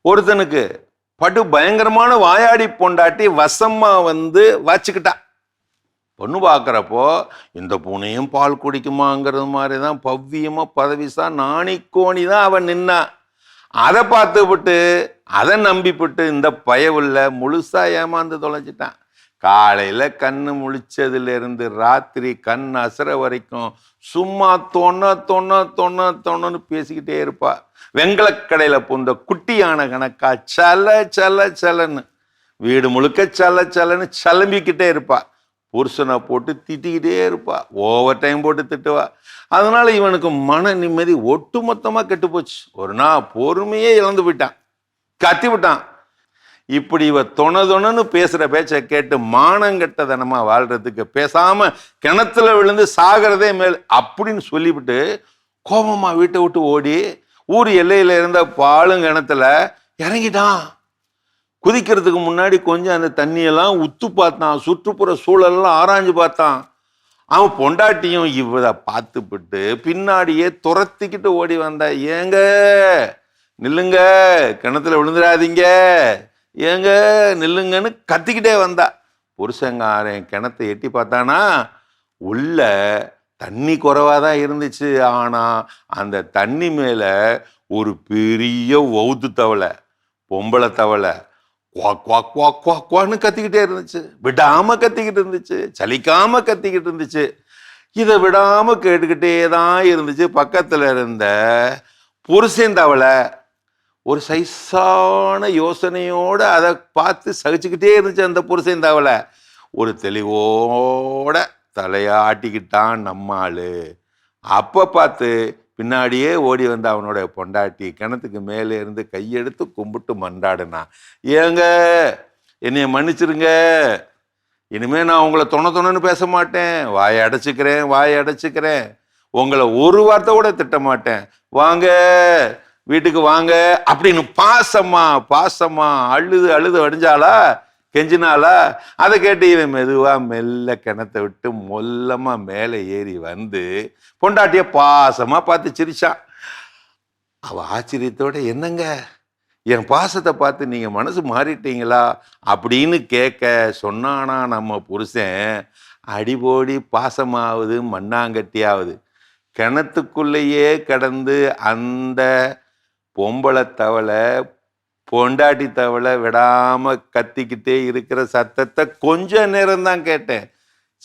ஒருத்தனுக்கு படு பயங்கரமான வாயாடி பொண்டாட்டி வசமா வச்சுக்கிட்டா. பொண்ணு பார்க்குறப்போ இந்த பூனையும் பால் குடிக்குமாங்கிறது மாதிரி தான் பவ்யமா பதவிசா நாணிக்கோணி தான் அவன் நின்னா. அதை பார்த்துவிட்டு அதை நம்பிவிட்டு இந்த பயவுள்ள முழுசா ஏமாந்து தொலைஞ்சிட்டான். காலையில கண்ணு முழிச்சதுல இருந்து ராத்திரி கண் அசர வரைக்கும் சும்மா தொண்ணு பேசிக்கிட்டே இருப்பா. வெங்கலக்கடையில பூந்த குட்டியான கணக்கா சலன்னு வீடு முழுக்க சலன்னு சலம்பிக்கிட்டே இருப்பா. புருஷனை போட்டு திட்டிக்கிட்டே இருப்பா, ஓவர் டைம் போட்டு திட்டுவா. அதனால இவனுக்கு மன நிம்மதி ஒட்டு மொத்தமா கெட்டு போச்சு. ஒரு நாள் பொறுமையே இழந்து போயிட்டான், கத்தி விட்டான். இப்படி இவ தொணன்னு பேசுற பேச்சை கேட்டு மானங்கெட்டதனமா வாழ்றதுக்கு பேசாம கிணத்துல விழுந்து சாகிறதே மேல் அப்படின்னு சொல்லிவிட்டு கோபமா வீட்டை விட்டு ஓடி ஊர் எல்லையில இருந்த பாலும் கிணத்துல இறங்கிட்டான். குதிக்கிறதுக்கு முன்னாடி கொஞ்சம் அந்த தண்ணியெல்லாம் உத்து பார்த்தான், சுற்றுப்புற சூழல்லாம் ஆராய்ஞ்சு பார்த்தான். அவன் பொண்டாட்டியும் இவரை பார்த்துப்பிட்டு பின்னாடியே துரத்திக்கிட்டு ஓடி வந்தா. ஏங்க நில்லுங்க, கிணத்துல விழுந்துடாதீங்க, ஏங்க நில்லுங்கன்னு கத்திக்கிட்டே வந்தா. புருஷங்காரன் கிணத்தை எட்டி பார்த்தானா, உள்ள தண்ணி குறைவாதான் இருந்துச்சு. ஆனா அந்த தண்ணி மேல ஒரு பெரிய வௌது தவளை, பொம்பளை தவளை குவான்னு கத்திக்கிட்டே இருந்துச்சு. விடாம கத்திக்கிட்டு இருந்துச்சு, சலிக்காம கத்திக்கிட்டு இருந்துச்சு. இதை விடாம கேட்டுக்கிட்டே தான் இருந்துச்சு. பக்கத்துல இருந்த புருஷன் தவளை ஒரு சைஸான யோசனையோட அதை பார்த்து சகிச்சுக்கிட்டே இருந்துச்சு. அந்த புருஷன் தவளை ஒரு தெளிவோட தலையாட்டிக்கிட்டான் நம்மாளு. அப்ப பார்த்து பின்னாடியே ஓடி வந்த அவனோட பொண்டாட்டி கிணத்துக்கு மேலே இருந்து கையெடுத்து கும்பிட்டு மன்றாடுனா. ஏங்க என்னைய மன்னிச்சிருங்க, இனிமே நான் உங்களை தொணன்னு பேச மாட்டேன், வாயை அடைச்சிக்கிறேன், உங்களை ஒரு வார்த்தை கூட திட்ட மாட்டேன், வாங்க வீட்டுக்கு வாங்க அப்படின்னு பாசமா அழுது அடிஞ்சாளா, கெஞ்சினாளா. அதை கேட்டு இவன் மெதுவா மெல்ல கிணத்தை விட்டு மொல்லமா மேலே ஏறி வந்து பொண்டாட்டிய பாசமா பார்த்து சிரிச்சான். அவ ஆச்சரியத்தோட, என்னங்க என் பாசத்தை பார்த்து நீங்க மனசு மாறிட்டீங்களா அப்படின்னு கேட்க சொன்னானா நம்ம புருஷன். அடிபோடி பாசமாவது மண்ணாங்கட்டியாவது கிணத்துக்குள்ளேயே கடந்து அந்த பொம்பளை தவளை பொண்டாட்டி தவளை விடாம கத்திக்கிட்டே இருக்கிற சத்தத்தை கொஞ்ச நேரம் தான் கேட்டேன்,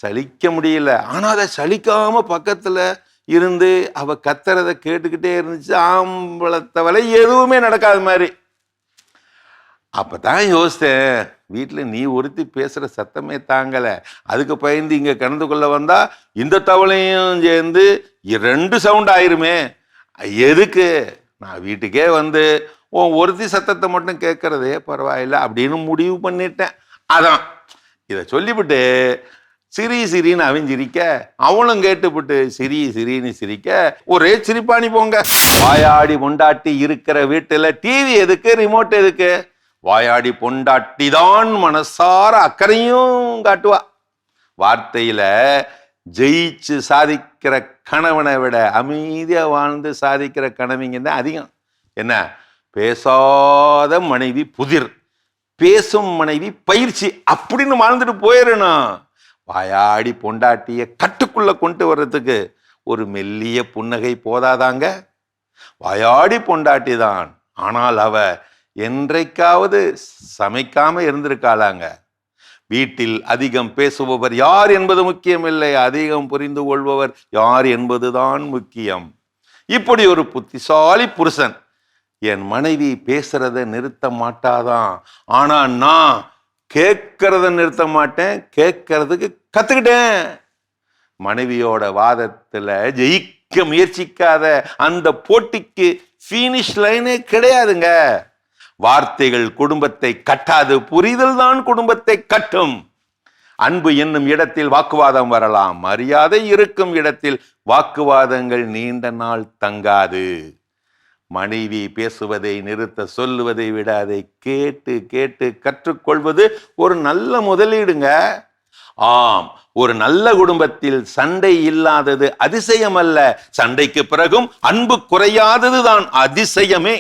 சலிக்க முடியல. ஆனா அதை சலிக்காம பக்கத்துல இருந்து அவ கத்துறத கேட்டுக்கிட்டே இருந்துச்சு. ஆம்பளை தவளை எதுவுமே நடக்காத மாதிரி. அப்பதான் யோசித்தேன், வீட்டுல நீ ஒருத்தி பேசுற சத்தமே தாங்கல, அதுக்கு பயந்து இங்க கிணத்துக்குள்ள வந்தா இந்த தவளையும் சேர்ந்து 2 சவுண்ட் ஆயிருமே, எதுக்கு நான் வீட்டுக்கே ஒருத்தி சத்தத்தை மட்டும் கேட்கறதே பரவாயில்ல அப்படின்னு முடிவு பண்ணிட்டேன். அதான் இதை சொல்லிவிட்டு சிரின்னு அவன் சிரிக்க, அவளும் கேட்டுவிட்டு சிரின்னு சிரிக்க ஒரே சிரிப்பாணி போங்க. வாயாடி பொண்டாட்டி இருக்கிற வீட்டுல டிவி எதுக்கு, ரிமோட் எதுக்கு? வாயாடி பொண்டாட்டி தான் மனசார அக்கறையும் காட்டுவா. வார்த்தையில ஜெயிச்சு சாதிக்கிற கணவனை விட அமைதியா வாழ்ந்து சாதிக்கிற கணவங்க தான் அதிகம். என்ன, பேசாத மனைவி புதிர், பேசும் மனைவி பயிற்சி அப்படின்னு வாழ்ந்துட்டு போயிடணும். வாயாடி பொண்டாட்டிய கட்டுக்குள்ள கொண்டு வர்றதுக்கு ஒரு மெல்லிய புன்னகை போதாதாங்க? வாயாடி பொண்டாட்டி தான், ஆனால் அவ என்றைக்காவது சமைக்காம இருந்திருக்காளாங்க. வீட்டில் அதிகம் பேசுபவர் யார் என்பது முக்கியமில்லை, அதிகம் புரிந்து கொள்பவர் யார் என்பதுதான் முக்கியம். இப்படி ஒரு புத்திசாலி புருஷன் என் மனைவி பேசுறத நிறுத்த மாட்டாதான், ஆனா நான் கேட்கறத நிறுத்த மாட்டேன், கேட்கறதுக்கு கத்துக்கிட்டேன். மனைவியோட வாதத்துல ஜெயிக்க முயற்சிக்காத அந்த போட்டிக்கு ஃபினிஷ் லைனே கிடையாதுங்க. வார்த்தைகள் குடும்பத்தை கட்டாது, புரிதல் தான் குடும்பத்தை கட்டும். அன்பு என்னும் இடத்தில் வாக்குவாதம் வரலாம், மரியாதை இருக்கும் இடத்தில் வாக்குவாதங்கள் நீண்ட நாள் தங்காது. மனைவி பேசுவதை நிறுத்த சொல்லுவதை விட அதை கேட்டு கேட்டு கற்றுக்கொள்வது ஒரு நல்ல முதலீடுங்க. ஆம், ஒரு நல்ல குடும்பத்தில் சண்டை இல்லாதது அதிசயம் அல்ல, சண்டைக்கு பிறகும் அன்பு குறையாதது தான் அதிசயமே.